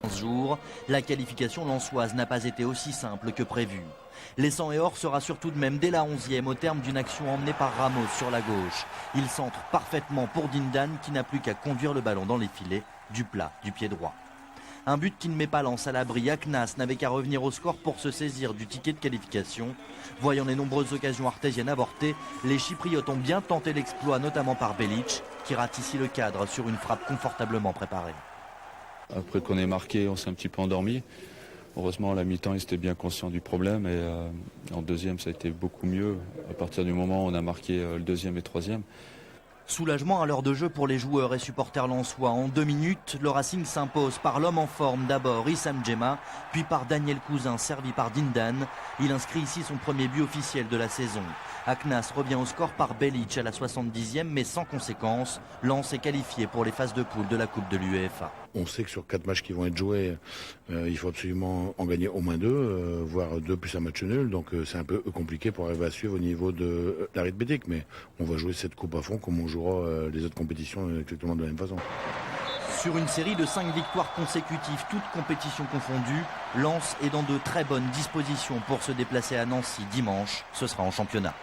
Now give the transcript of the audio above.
15 jours, la qualification lensoise n'a pas été aussi simple que prévu. L'essent et or sera surtout de même dès la 11e au terme d'une action emmenée par Ramos sur la gauche. Il centre parfaitement pour Dindan qui n'a plus qu'à conduire le ballon dans les filets du plat du pied droit. Un but qui ne met pas Lens à l'abri. Aknas n'avait qu'à revenir au score pour se saisir du ticket de qualification. Voyant les nombreuses occasions artésiennes avortées, les Chypriotes ont bien tenté l'exploit, notamment par Belic, qui rate ici le cadre sur une frappe confortablement préparée. Après qu'on ait marqué, on s'est un petit peu endormi. Heureusement, à la mi-temps, ils étaient bien conscients du problème et en deuxième, ça a été beaucoup mieux. À partir du moment où on a marqué le deuxième et troisième. Soulagement à l'heure de jeu pour les joueurs et supporters lensois. En 2 minutes, le Racing s'impose par l'homme en forme d'abord Issam Djema, puis par Daniel Cousin, servi par Dindan. Il inscrit ici son premier but officiel de la saison. Aknas revient au score par Belic à la 70e, mais sans conséquence. Lens est qualifié pour les phases de poule de la Coupe de l'UEFA. On sait que sur 4 matchs qui vont être joués, il faut absolument en gagner au moins 2, voire 2 plus un match nul. Donc c'est un peu compliqué pour arriver à suivre au niveau de l'arithmétique. Mais on va jouer cette coupe à fond comme on jouera les autres compétitions exactement de la même façon. Sur une série de 5 victoires consécutives, toutes compétitions confondues, Lens est dans de très bonnes dispositions pour se déplacer à Nancy dimanche. Ce sera en championnat.